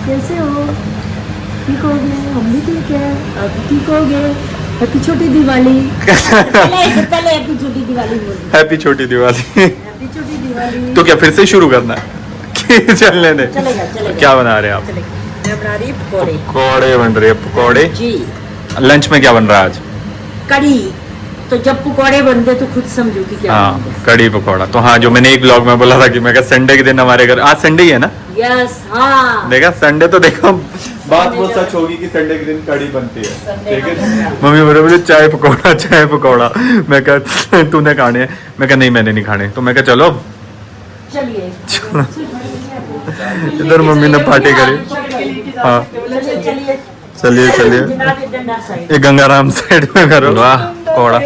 कैसे हो? ठीक हो गए? हम भी ठीक है। अब ठीक हो गए। हैप्पी छोटी दिवाली। पहले हैप्पी छोटी दिवाली बोल। हैप्पी छोटी दिवाली। हैप्पी छोटी दिवाली। तो क्या फिर से शुरू करना है कि चलने दे? चलेगा चलेगा। क्या बना रहे हैं आप? चलेगा। मैं बना रही पकौड़े। पकौड़े बन रहे हैं, पकौड़े। जी। लंच में क्या बन रहा है आज? कड़ी। तो जब पकौड़े बनते तो खुद समझो कि क्या हाँ, बनता कड़ी पकौड़ा। तो हाँ, जो मैंने एक ब्लॉग में बोला था कि मैं संडे के दिन हमारे घर, आज संडे ही है ना? है। यस हाँ। देखा, संडे तो देखो बात वो सच होगी कि संडे के दिन कड़ी बनती है। ठीक है, मम्मी बोले चाय पकौड़ा, चाय पकौड़ा। मैं कहा तूने खाने हैं? मैं कहा नहीं, मैंने नहीं खाने। तो मैं कहा चलो चलिए। इधर मम्मी ने पार्टी करी। हाँ चलिए चलिए चलिए, ये गंगाराम साइड में करो। वाह पकौड़ा।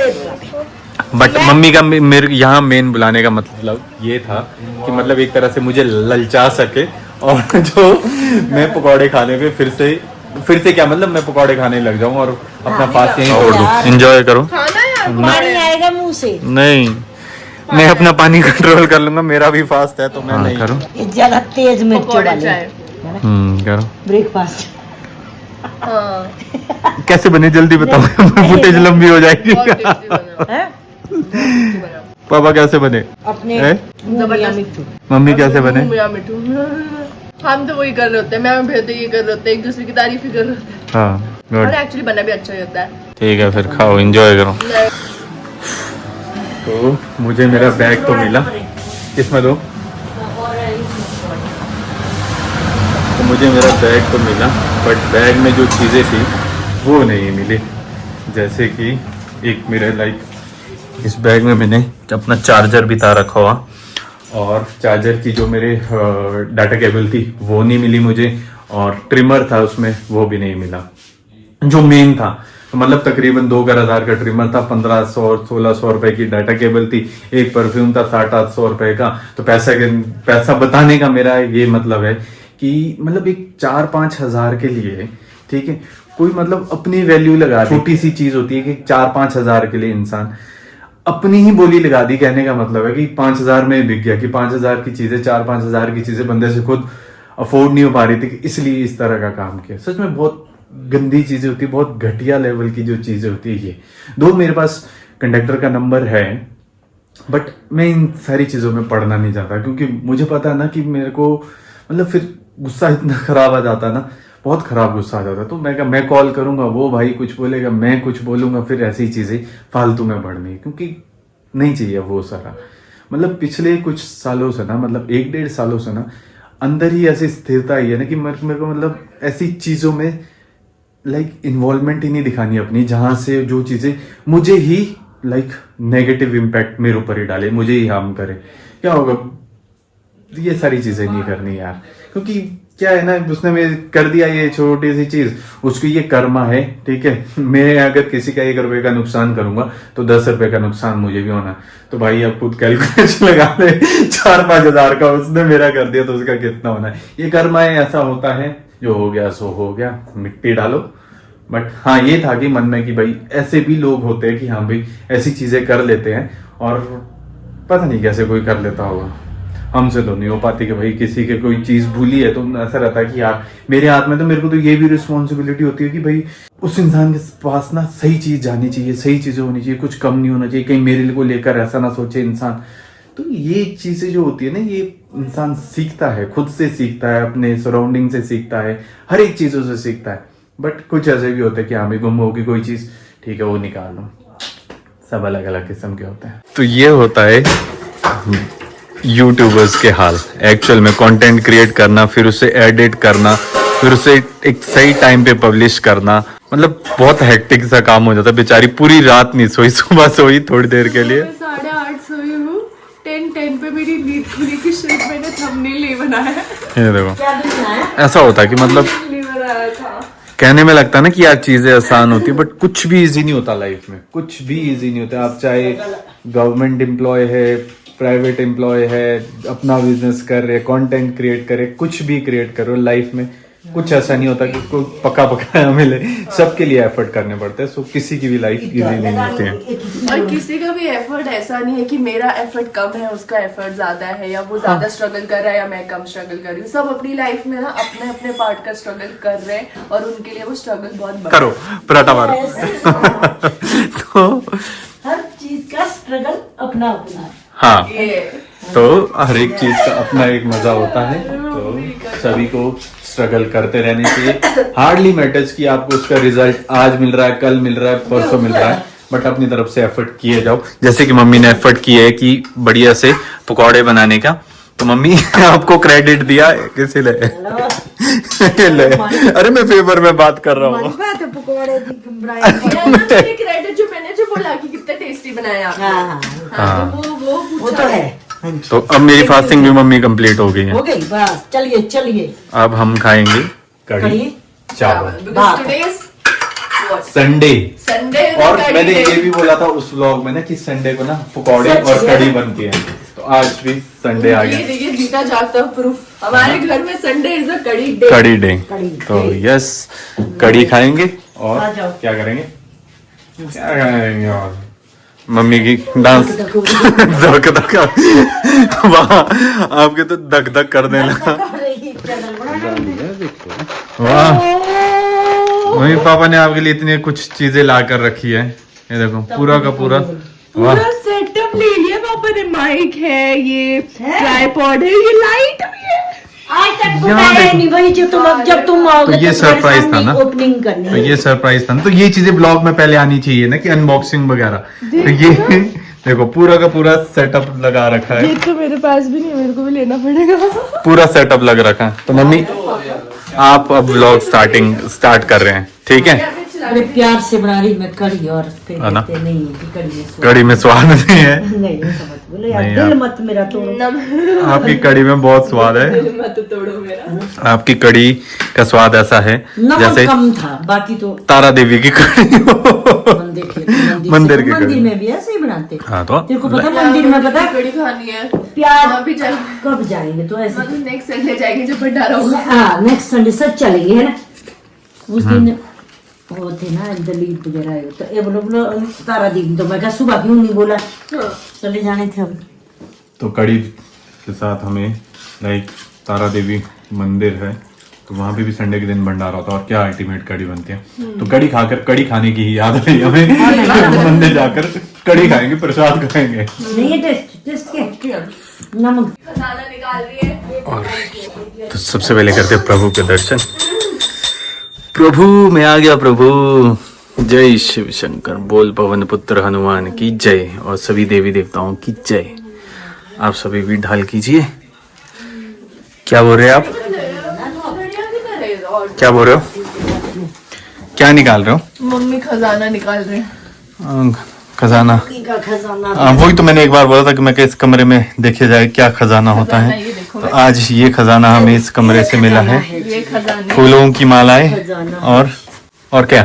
बट मम्मी का मेरे यहाँ मेन बुलाने का मतलब ये था कि मतलब एक तरह से मुझे ललचा सके और जो मैं पकौड़े खाने पे फिर से क्या मतलब मैं पकौड़े खाने लग जाऊं और अपना फास्ट यहीं तोड़ दूं। एंजॉय करो। पानी आएगा मुंह से। नहीं, मैं अपना पानी कंट्रोल कर लूंगा, मेरा भी फास्ट है तो मैं नहीं करूं। ये ज्यादा तेज मिर्च वाले करो। ब्रेकफास्ट। कैसे बने जल्दी बताओ, फुटेज लंबी हो जाएगी। पापा कैसे बने? अपने मम्मी कैसे बने? हम तो वही कर रहे होते हैं, मैं भेज ये कर रहे होते हैं, एक दूसरे की तारीफ ही कर रहे होते हैं। हाँ गुड। और एक्चुअली बना भी अच्छा ही होता है। ठीक है फिर खाओ, एंजॉय करो। तो मुझे मेरा बैग तो मिला, इसमें दो। तो मुझे मेरा बैग तो मिला, बट बैग में जो चीज़ें थी वो नहीं मिली। जैसे कि एक मेरे इस बैग में मैंने अपना चार्जर भी था रखा हुआ, और चार्जर की जो मेरे डाटा केबल थी वो नहीं मिली मुझे, और ट्रिमर था उसमें वो भी नहीं मिला जो मेन था। तो मतलब तकरीबन 2,000 का ट्रिमर था, 1,500 और 1,600 रुपए की डाटा केबल थी, एक परफ्यूम था 700-800 रुपए का। तो पैसा बताने का मेरा ये मतलब है कि मतलब एक 4-5 हजार के लिए, ठीक है, कोई मतलब अपनी वैल्यू लगा दी। छोटी सी चीज होती है कि 4-5 हजार के लिए इंसान अपनी ही बोली लगा दी। कहने का मतलब है कि 5,000 में बिक गया, कि 5,000 की चीजें, 4-5 हजार की चीजें बंदे से खुद अफोर्ड नहीं हो पा रही थी, इसलिए इस तरह का काम किया। सच में बहुत गंदी चीजें होती है, बहुत घटिया लेवल की जो चीजें होती है ये। दो मेरे पास कंडक्टर का नंबर है, बट मैं इन सारी चीजों में पढ़ना नहीं चाहता, क्योंकि मुझे पता है ना कि मेरे को मतलब फिर गुस्सा इतना खराब आ जाता ना, बहुत खराब गुस्सा आ जाता। तो मैं कॉल करूंगा, वो भाई कुछ बोलेगा, मैं कुछ बोलूंगा, फिर ऐसी चीजें फालतू में बढ़नी, क्योंकि नहीं चाहिए वो सारा। मतलब पिछले कुछ सालों से ना, मतलब 1-1.5 सालों से ना अंदर ही ऐसी स्थिरता आई है ना कि मेरे को मतलब ऐसी चीजों में इन्वॉल्वमेंट ही नहीं दिखानी अपनी, जहां से जो चीजें मुझे ही नेगेटिव इम्पैक्ट मेरे ऊपर ही डाले, मुझे ही हार्म करे। क्या होगा, ये सारी चीजें नहीं करनी यार, क्योंकि क्या है ना, उसने मेरे कर दिया ये छोटी सी चीज, उसकी ये कर्मा है। ठीक है, मैं अगर किसी का 1 रुपए का नुकसान करूंगा तो 10 रुपए का नुकसान मुझे भी होना है। तो भाई अब खुद कैलकुलेशन लगा ले, 4-5 हजार का उसने मेरा कर दिया तो उसका कितना होना है। ये कर्मा है, ऐसा होता है, जो हो गया सो हो गया, मिट्टी डालो। बट हाँ, ये था कि मन में कि भाई ऐसे भी लोग होते हैं कि हाँ भाई ऐसी चीजें कर लेते हैं, और पता नहीं कैसे कोई कर लेता होगा, हमसे तो नहीं हो पाती कि भाई किसी के कोई चीज भूली है तो ऐसा रहता है कि यार मेरे हाथ में, तो मेरे को तो ये भी रिस्पॉन्सिबिलिटी होती है कि भाई उस इंसान के पास ना सही चीज जानी चाहिए, सही चीजें होनी चाहिए, कुछ कम नहीं होना चाहिए, कहीं मेरे को लेकर ऐसा ना सोचे इंसान। तो ये चीजें जो होती है ना, ये इंसान सीखता है, खुद से सीखता है, अपने सराउंडिंग से सीखता है, हर एक चीजों से सीखता है। बट कुछ ऐसे भी होते हैं कि हाँ भाई गुम होगी कोई चीज, ठीक है वो निकाल लो। सब अलग अलग किस्म के होते हैं। तो ये होता है यूट्यूबर्स के हाल। एक्चुअल में कंटेंट क्रिएट करना, फिर उसे एडिट करना, फिर उसे एक सही टाइम पे पब्लिश करना, मतलब बहुत हेक्टिक सा काम हो जाता है। बेचारी पूरी रात नहीं सोई, सुबह सोई थोड़ी देर के लिए। 8:30 सोई हूँ, 10 पे मेरी नींद खुली कि सिर्फ मैंने थंबनेल नहीं बनाया। ये देखो, ऐसा होता है कि मतलब नहीं बनाया था। कहने में लगता है ना कि यार चीजें आसान होती है, बट कुछ भी इजी नहीं होता लाइफ में, कुछ भी इजी नहीं होता। आप चाहे गवर्नमेंट एम्प्लॉय है, प्राइवेट एम्प्लॉय है, अपना बिजनेस कर रहे, कंटेंट क्रिएट करे, कुछ भी क्रिएट करो लाइफ में, कुछ ऐसा नहीं होता कि कोई पका पकाया मिले, सबके लिए एफर्ट करने पड़ते हैं। सो किसी की भी लाइफ इजी नहीं होती है। और किसी का भी एफर्ट ऐसा नहीं है कि मेरा एफर्ट कम है उसका एफर्ट ज्यादा है, या वो ज्यादा स्ट्रगल कर रहा है या मैं कम स्ट्रगल कर रही हूँ। सब अपनी लाइफ में ना अपने अपने पार्ट का स्ट्रगल कर रहे हैं और उनके लिए वो स्ट्रगल बहुत बड़ा करो पराठा मारो। तो हर चीज का स्ट्रगल अपना अपना। हाँ, है। तो हर एक चीज का अपना एक मजा होता है। तो सभी को स्ट्रगल करते रहने चाहिए। हार्डली मैटर्स कि आपको उसका रिजल्ट आज मिल रहा है, कल मिल रहा है, परसों मिल रहा है, बट अपनी तरफ से एफर्ट किए जाओ। जैसे कि मम्मी ने एफर्ट किया है कि बढ़िया से पकौड़े बनाने का, तो मम्मी आपको क्रेडिट दिया किसी ले? ले। अरे मैं फेवर में बात कर रहा हूँ। पकौड़े क्रेडिट जो मैंने जो बोला कि कितना टेस्टी बनाया आपने। हाँ, वो तो है। तो अब मेरी फास्टिंग भी मम्मी कंप्लीट हो गई है। हो गई बस। चलिए चलिए, अब हम खाएंगे कढ़ी कढ़ी चावल Because today's संडे। संडे और मैंने ये भी बोला था उस व्लॉग में ना कि संडे को ना पकौड़े और कढ़ी बनती है, तो आज भी संडे आ गया। ये जीता जागता प्रूफ हमारे घर में संडे इज अ कड़ी डे। कढ़ी डे। कढ़ी तो यस, कढ़ी खाएंगे और आ जाओ। क्या करेंगे, क्या खाएंगे और मम्मी की डांस धक धक वाह, आपके तो धक धक कर देना। वाह, मम्मी पापा ने आपके लिए इतनी कुछ चीजें ला कर रखी है। ये देखो पूरा का पूरा, वाह पूरा सेटअप ले लिया पापा ने। माइक है, ये ट्राइपॉड है, ये लाइट भी है। आज तक बताया नहीं भाई, जो तुम जब तुम आओगे तो ये सरप्राइज था ना, ओपनिंग करनी तो ये सरप्राइज था ना, तो ये चीजें ब्लॉग में पहले आनी चाहिए ना कि अनबॉक्सिंग वगैरह। तो ये देखो पूरा का पूरा सेटअप लगा रखा है। ये तो मेरे पास भी नहीं, मेरे को भी लेना पड़ेगा। पूरा सेटअप लग रखा है। तो मम्मी आप अब व्लॉग स्टार्ट कर रहे हैं, ठीक है? अरे प्यार से बना रही मैं कढ़ी, और फिर है ना? कहते नहीं कि कढ़ी में स्वाद कढ़ी में स्वाद नहीं है। नहीं, ऐसा मत बोलो यार, नहीं दिल आप- मत मेरा तोड़ो। आपकी कढ़ी में बहुत स्वाद है। मत तोड़ो मेरा। आपकी कढ़ी का स्वाद ऐसा है नमक जैसे कम था, बाकी तो तारा देवी की कढ़ी हो। मंदिर की मंदिर की मंदिर कढ़ी। में भी ऐसे ही बनाते। हाँ, तो तेरे को पता मंदिर में पता कड़ी खानी है, प्याज वहाँ भी चल। कब जाएंगे तो ऐसे। मतलब नेक्स्ट संडे जाएंगे जब भंडारा होगा। हाँ, नेक्स्ट संडे सब चलेंगे, है ना? उस दिन वो थे ना दलीप वगैरह, तो ये बोलो तारा दी, तो मैं कहा सुबह क्यों नहीं बोला, चले जाने थे हम। तो कढ़ी के साथ हमें लाइक तारा देवी मंदिर है, तो वहाँ पे भी संडे के दिन भंडारा होता है। और क्या अल्टीमेट कढ़ी बनती है। तो कढ़ी खाकर, कढ़ी खाने की ही याद आई हमें। मंदिर जाकर कढ़ी खाएंगे, प्रसाद खाएंगे। नहीं है टेस्ट क्या नमक। खजाना निकाल रही है। और तो सबसे पहले करते हैं प्रभु के दर्शन। प्रभु मैं आ गया प्रभु। जय शिव शंकर, बोल पवन पुत्र हनुमान की जय, और सभी देवी देवताओं की जय। आप सभी भी ढाल कीजिए। क्या बोल रहे हैं आप? क्या बोल रहे हो? क्या निकाल रहे हो? मम्मी खजाना निकाल रहे हैं। खजाना। का खजाना वही तो मैंने एक बार बोला था कि मैं इस कमरे में देखे जाए क्या खजाना होता है। ये देखो, तो आज ये खजाना हमें इस कमरे से मिला है। ये खजाने, फूलों की मालाएं खजाना और क्या,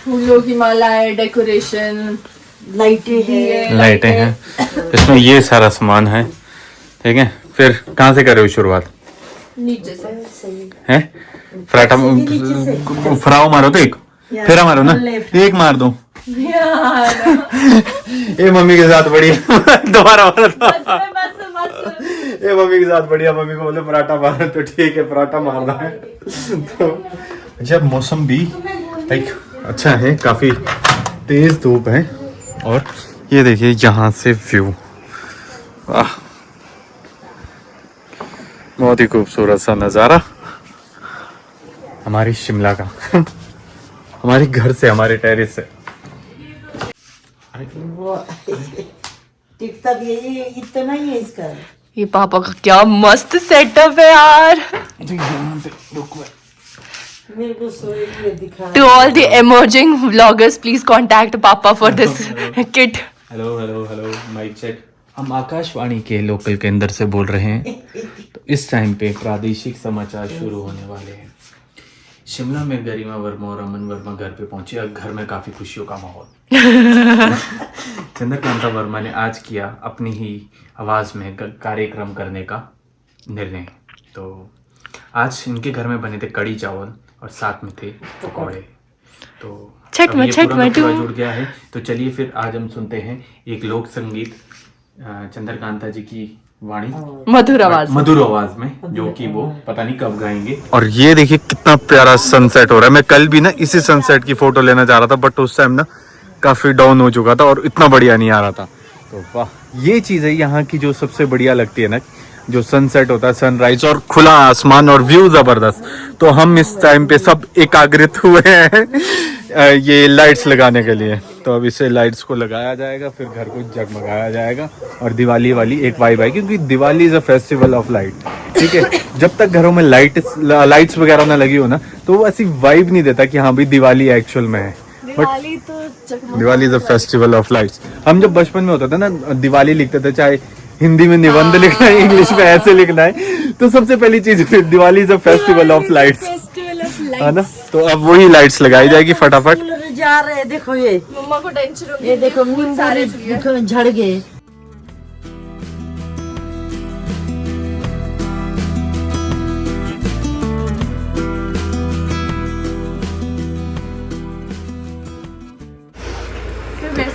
फूलों की माला है, डेकोरेशन, लाइटें हैं। लाइटें हैं। इसमें ये सारा सामान है, ठीक है। फिर कहाँ से कर रहे हो शुरुआत? नीचे से। है फराटा, फराओ मारो तो एक फेरा मारो ना, एक मार दो। ये मम्मी के साथ बढ़िया। दोबारा मारो तो। ये मम्मी के साथ बढ़िया, मम्मी को बोले पराठा मारो तो ठीक है, पराठा मारना है। तो जब मौसम भी लाइक अच्छा है, काफी तेज धूप है, और ये देखिए यहाँ से व्यू, वाह बहुत ही खूबसूरत सा नज़ारा हमारी शिमला का। हमारे घर से, हमारे टेरेस से। वो टिकता भी है, ये इतना ही है इसका। ये पापा का क्या मस्त सेटअप है यार। मेरे को सोई दिखा। To all the emerging vloggers, please contact Papa for this kit. Hello hello hello, mike check. हम आकाशवाणी के लोकल केंद्र से बोल रहे हैं। तो इस टाइम पे प्रादेशिक समाचार शुरू होने वाले हैं। शिमला में गरिमा वर्मा और अमन वर्मा घर पे पहुंचे, अब घर में काफी खुशियों का माहौल। चंद्रकांता वर्मा ने आज किया अपनी ही आवाज में कार्यक्रम करने का निर्णय। तो आज इनके घर में बने थे कड़ी चावल और साथ में थे पकौड़े। तो छठ अब ये छठ पूरा का पूरा मटू। जुड़ गया है। तो चलिए फिर आज हम सुनते हैं एक लोक संगीत चंद्रकांता जी की वाणी मधुर आवाज में, जो कि वो पता नहीं कब गाएंगे। और ये देखिए कितना प्यारा सनसेट हो रहा है। मैं कल भी ना इसी सनसेट की फोटो लेना चाह रहा था, बट उस टाइम ना काफी डाउन हो चुका था और इतना बढ़िया नहीं आ रहा था। तो वाह, ये चीज है यहाँ की जो सबसे बढ़िया लगती है ना, जो सनसेट होता है, सनराइज और खुला आसमान और व्यू जबरदस्त। तो हम इस टाइम पे सब एकाग्रित हुए हैं ये लाइट्स लगाने के लिए। तो अब इसे लाइट्स को लगाया जाएगा, फिर घर को जगमगाया जाएगा और दिवाली वाली एक वाइब आएगी, क्योंकि Diwali is a festival of light. ठीक है, जब तक घरों में लाइट्स वगैरह ना लगी हो ना, तो वो ऐसी वाइब नहीं देता कि हाँ भाई दिवाली एक्चुअल में है। दिवाली तो Diwali is a festival of lights. हम जब बचपन में होता था ना, दिवाली लिखते थे, चाहे हिंदी में निबंध लिखना है, इंग्लिश में ऐसे लिखना है, तो सबसे पहली चीज Diwali is a festival of lights, है ना। तो अब वही लाइट्स लगाई जाएगी फटाफट। जा रहे हैं, देखो ये मम्मा को टेंशन होगी। ये देखो सारे देखो झड़ गए।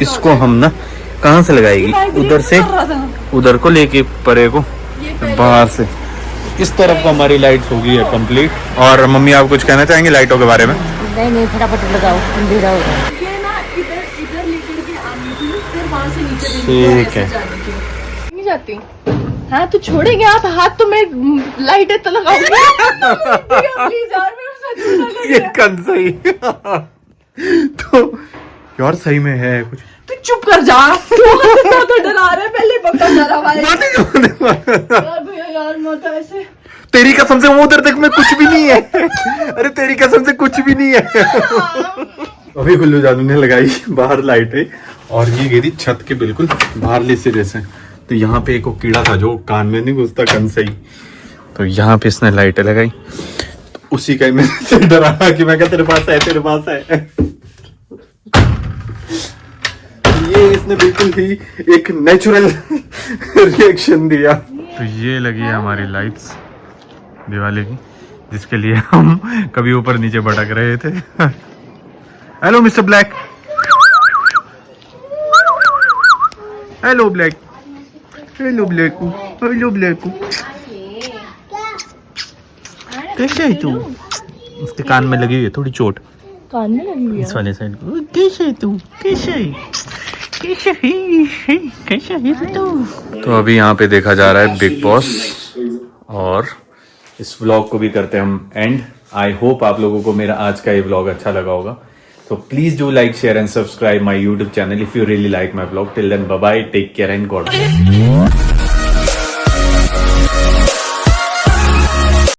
इसको हम ना कहाँ से लगाएगी, उधर से उधर को लेके परे को बाहर से। इस तरफ को हमारी लाइट होगी है कंप्लीट। और मम्मी आप कुछ कहना चाहेंगे लाइटों के बारे में? नहीं फटाफट लगाओ, अंधेरा होगा। ये ना इधर लेकर के आनी थी, फिर वहाँ से नीचे ठीक है। नहीं जाती। हाँ तो छोड़ेंगे आप हाथ, तो मैं लाइट तो लगाऊंगी। प्लीज यार, मेरे साथ झूठा कर ये दिया। कन सही तो यार सही में है कुछ। तू चुप कर जा। क्यों तो डरा रहे, पहले पक्का डरा हुआ है। यार भैया यार मत ऐसे। तेरी कसम से वो उधर देख में कुछ भी नहीं है। अरे तेरी कसम से कुछ भी नहीं है। अभी गुल्लू जानू ने लगाई बाहर लाइटें, और ये गई थी छत के बिल्कुल बाहरले सिरे से। तो यहाँ पे एक वो कीड़ा था जो कान में नहीं घुसता, कन से ही। तो यहाँ पे इसने लाइटें लगाई, तो उसी का ही मैंने से डरा कि मैं क्या तेरे पास है, तेरे पास है। ये इसने बिल्कुल ही एक नेचुरल रिएक्शन दिया। तो ये लगी है हमारी लाइट्स दिवाली की, जिसके लिए हम कभी ऊपर नीचे भटक रहे थे। Hello mister black. Hello black. Hello black. Hello black. कैसे है तू? उसके कान में लगी हुई है थोड़ी चोट, कान में लगी हुई है। इस वाले साइड को। कैसे है तू? कैसे है तू? तो अभी यहाँ पे देखा जा रहा है बिग बॉस, और इस व्लॉग को भी करते हैं हम एंड। आई होप आप लोगों को मेरा आज का ये व्लॉग अच्छा लगा होगा। So please do like, share and subscribe my YouTube channel if you really like my vlog. Till then, bye bye, take care and God bless.